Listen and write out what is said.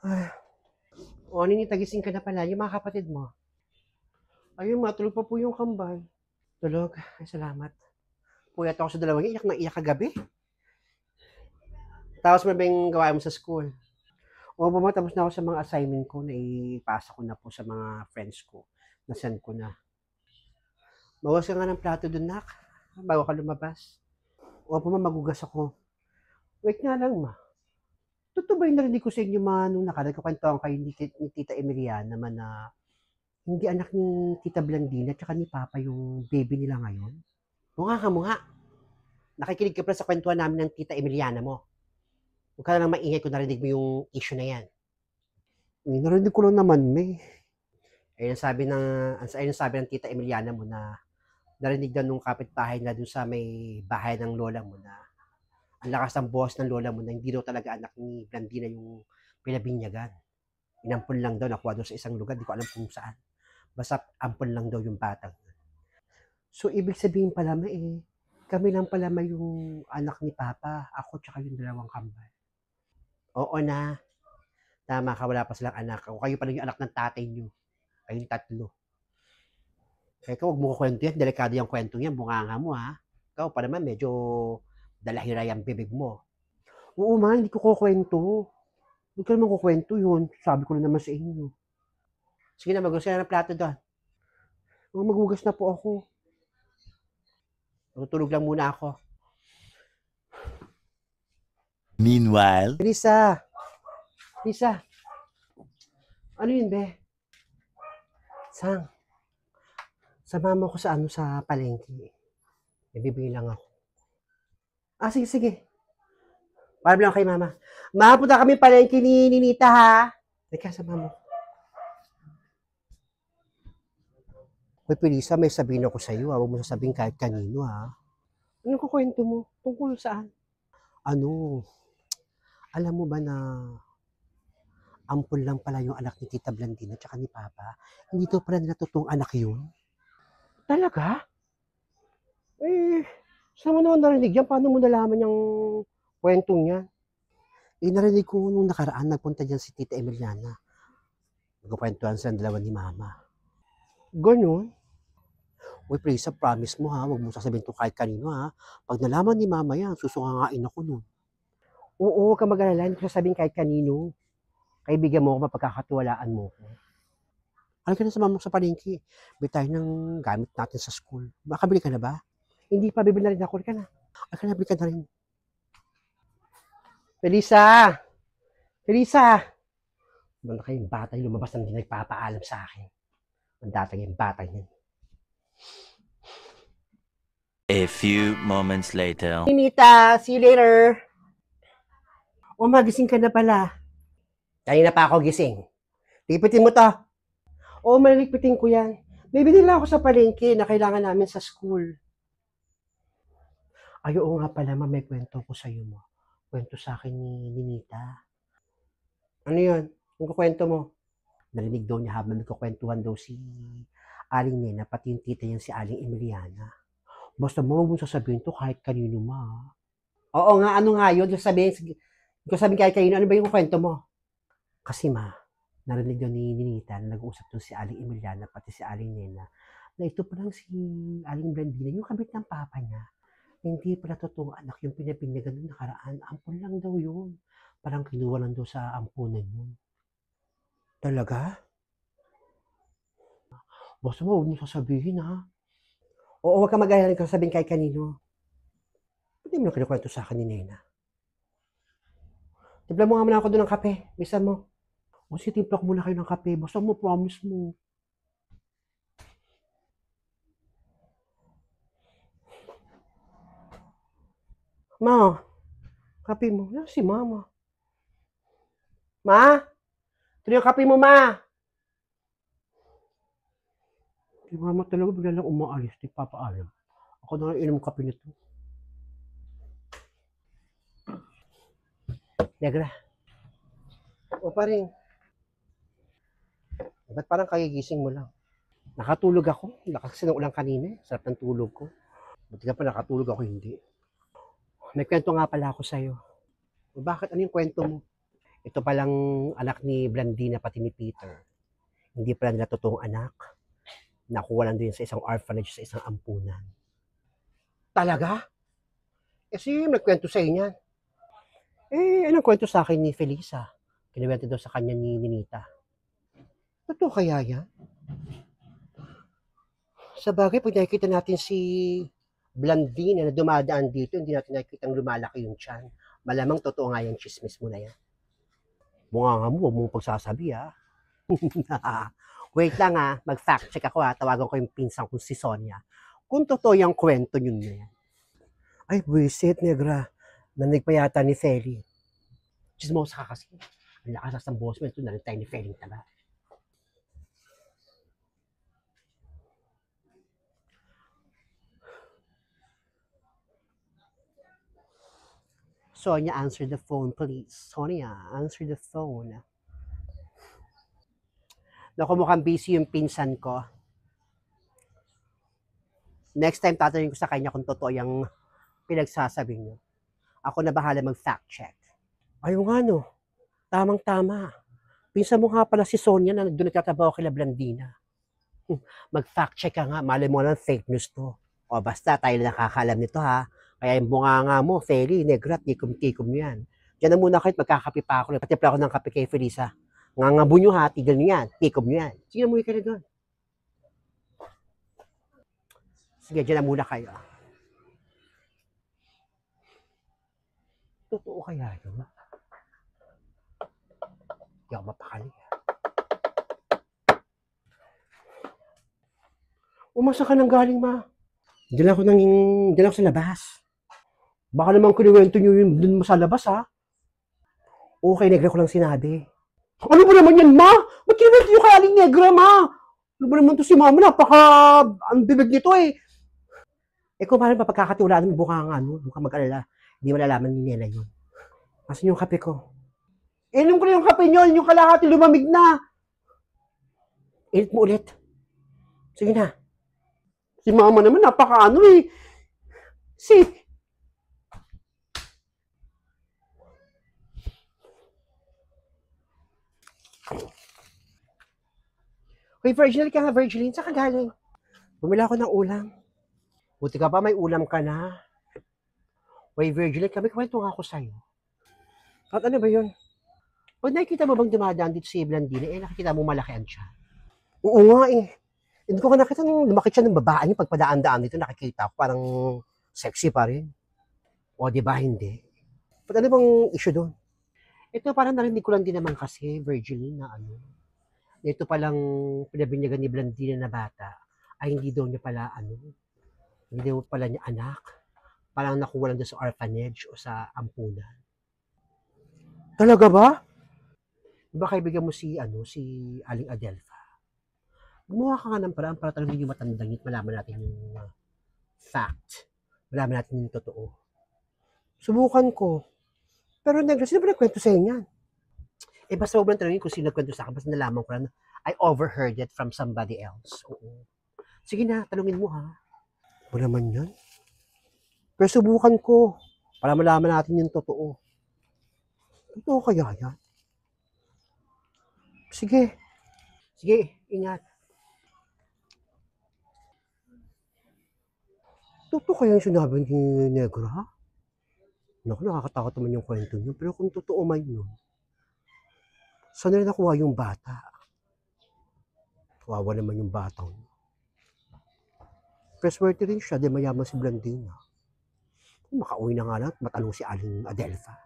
Ay, o Nini, tagising ka na pala. Yung mga kapatid mo. Ayun, matulog pa po yung kambal. Tulog? Ay, salamat. Puyat ako sa dalawang iyak na iyak kagabi. Tapos may bang gawain mo sa school? O, tapos na ako sa mga assignment ko na ipasa ko na po sa mga friends ko. Nasend ko na. Bawas ka nga ng plato dun, nak. Bago ka lumabas. Opo, magugas ako. Wait nga lang, ma. Totoo ba yung narinig ko sa inyo, ma, nung nagkakwentuhan kayo ni Tita Emiliana naman na hindi anak ni Tita Blandina at ni Papa yung baby nila ngayon? Mukha ka, mukha. Nakikinig ka pala sa kwentuhan namin ng Tita Emiliana mo. Huwag ka lang maingay kung narinig mo yung issue na yan. Narinig ko lang naman, may. Ayun sabi ng Tita Emiliana mo na narinig daw nung kapitbahay na dun sa may bahay ng lola mo na ang lakas ng boss ng lola mo na hindi daw talaga anak ni Blandina yung pinabinyagan. Inampun lang daw, nakuha daw sa isang lugar, di ko alam kung saan. Basta ampun lang daw yung batang. So, ibig sabihin pala kami lang pala yung anak ni Papa, ako tsaka yung dalawang kambal. Oo na, tama ka, wala pa silang anak. O kayo pala yung anak ng tatay nyo. Kayong tatlo. Kaya huwag mo kukwento yan, delikado yung kwento yan, bunganga mo ha. Ikaw pa naman, medyo dalahiray ang bibig mo. Oo ma, hindi ko kukwento. Hindi ka naman kukwento yun. Sabi ko na naman sa inyo. Sige na, magugas ka na ng plato doon. Magugas na po ako. Tutulog lang muna ako. Meanwhile, Lisa! Lisa! Ano yun, be? Sang, sama mo ko sa palengke. Ibibigay lang ako. Ah, sige, sige. Para lang kay mama. Ma, punta kami palengke ni Ninita, ha? Teka, sama mo. Hoy, Pelisa, may sabihin ako sa'yo, ha? Huwag mo sasabihin kahit kanino, ha? Ano kukwento mo? Tungkol saan? Ano? Alam mo ba na ampun lang pala yung anak ni Tita Blandina at ni Papa? Hindi to pala nila totoong anak yun? Talaga? Saan mo naman narinig yan? Paano mo nalaman yung kwentong yan? Narinig ko nung nakaraan, nagpunta dyan si Tita Emiliana. Nagkukwentuhan silang dalawa ni Mama. Ganun? Uy, Prisa, promise mo ha, huwag mo sasabihin to kahit kanino ha. Pag nalaman ni Mama yan, susungangain ako nun. Oo, huwag ka mag-alala, hindi ko sasabihin kahit kanino. Kaibigan mo ako, mapagkakatiwalaan mo ko. Halika na sama mo sa palengke. Bili tayo ng gamit natin sa school. Makabili ka na ba? Hindi pa, bibili na rin ako. Halika na. Halika na, bili ka na rin. Felisa! Felisa! Ano kayong bata yung lumabas na hindi nagpapaalam sa akin. Ang datang yung bata yun. a few moments later. Ninita, see you later. O, magising ka na pala. Kanina pa ako gising. Lipitin mo to. O, malilipitin ko yan. May binila ako sa palengke na kailangan namin sa school. Ay, oo nga pala, may kwento ko sa'yo mo. Kwento sa akin ni Ninita. Ano yun? Ang kwento mo? Narinig daw niya habang nagkukwentuhan daw si Aling Nena, pati yung tita niya si Aling Emiliana. Basta mo, huwag mong sasabihin to kahit kanino ma. Oo nga, ano nga yun? Sabihin kahit kanino, ano ba yung kwento mo? Kasi ma, narinig daw ni Ninita na nag-uusap doon si Aling Emiliana, pati si Aling Nena, na ito palang si Aling Blandina, yung kabit ng papa niya. Hindi pala totoong anak yung pinapinyagan ng nakaraan. Ampun lang daw yun. Parang kinuha lang daw sa ampunan yun. Talaga? Basta mo, huwag mo sasabihin ha. Oo, huwag ka mag-alala kung sabihin kahit kanino. Hindi mo na kinukwento sa akin ni Nena. Timpla mo nga muna ako doon ng kape. Bisa mo. O sige, timpla ko muna kayo ng kape. Basta mo, promise mo. Ma, kape mo. Yan si Mama. Ma? Ito yung kape mo, Ma. Si Mama talaga bigla lang umaalis. Di papaalam. Ako na lang inom kape nito. Negra. O pa rin. Ba't parang kagigising mo lang? Nakatulog ako. Lakas kasi ng ulang kanina. Sarap ng tulog ko. Buti ka pa nakatulog ako hindi. May kwento nga pala ako sa'yo. O bakit? Ano yung kwento mo? ito palang anak ni Blandina pati ni Peter. Hindi pala nila totoong anak. Nakuha lang din sa isang orphanage sa isang ampunan. Talaga? Eh, sino nagkwento sa inyo? Anong kwento sa akin ni Felisa? Kinuwento daw sa kanya ni Ninita. Totoo kaya yan? Sa bagay, pag nakikita natin si Blandina na dumadaan dito, hindi natin nakikita lumalaki yung tiyan. Malamang totoo nga yung chismis mo na yan. Bunga nga mo, huwag mong pagsasabi ha. Wait lang ha, mag-fact check ako ha. Tawagan ko yung pinsang kong si Sonia. Kung totoo yung kwento yun na yan. Ay, buwisit, negra. Nanig pa yata ni Feli. Chismosa ka kasi. Ang lakas ng boss mo, ito narin tayo ni Feli tala. Sonia, answer the phone, please. Sonia, answer the phone. Naku, mukhang busy yung pinsan ko. Next time, tatanungin ko sa kanya kung totoo yung pinagsasabi niyo. Ako na bahala mag-fact check. Ayun nga no, tamang-tama. Pinsan mo nga pala si Sonia na doon nagtatrabaho kila Blandina. Mag-fact check ka nga, malay mo lang fake news to. O basta, tayo na nakakalam nito ha. Kaya yung bunganga mo, Feli, Negra, tikom-tikom yan. Diyan na muna kahit magkakape pa ako. Patipla ako ng kape kay Felisa. Ngangabo nyo ha, tigil nyo yan, tikom nyo yan. Sige na muna kayo doon. Sige, diyan na muna kayo. Totoo kaya yun? Hindi ako mapakali. Umasa ka nang galing, ma. Diyan ako sa labas. Baka naman kinuwento nyo yun dun sa labas, ha? Okay, Negra ko lang sinabi. Ano ba naman yan, ma? Ba't kinuwento nyo kay Aling Negra, ma? Ano ba naman to si mama? Ang bibig nito, eh. Kung paano ba pagkakatiwalaan mo, bukang mag-alala. Hindi malalaman ni Nena yun. Asan yung kape ko? Inom ko na yung kape nyo, yung kalahati lumamig na. Init mo ulit. Sige na. Si mama naman, napakaano eh. Hoy, Virgil ka nga, Virgilin. Saan ka galing? Bumila ako ng ulam. Buti ka pa, may ulam ka na. Hoy, Virgilin, kami kwento nga ako sa'yo. At ano ba yun? Pag nakikita mo bang dumadaan dito si Blandina, nakikita mo malaki ang tiyan. Oo nga eh. Hindi ko nakita nung lumakit siya ng babae niya pagpadaan-daan dito, nakikita ko parang sexy pa rin. O di ba hindi? But ano bang issue doon? Ito parang narinig ko lang din naman kasi, Virgilin, na ano. Ito palang pinabinyagan ni Blandina na bata ay hindi daw niya pala hindi daw pala niya anak. Parang nakuha lang doon sa orphanage o sa ampunan. Talaga ba? Di ba kaibigan mo si Aling Adelpha? Gumawa ka nga ng paraan para talagang yung matandang yun, malaman natin yung fact. Malaman natin yung totoo. Subukan ko. Pero Negra, sino ba nagkwento sa inyo yan? Basta huwag lang tanongin kung sino nagkwento sa akin. Basta nalaman ko lang, I overheard it from somebody else. Oo. Sige na, tanongin mo ha. Wala man yan. Pero subukan ko para malaman natin yung totoo. Totoo kaya yan? Sige. Sige, ingat. Totoo kaya yung sinabi ni Negra? Naku, nakakatakot naman yung kwento niyo. Pero kung totoo man yun, saan na nakuha yung bata? Kawawa naman yung batang. Pero swerte rin siya, di mayaman si Blandina. Makauwi na nga lang at matanong si Aling Adelpha.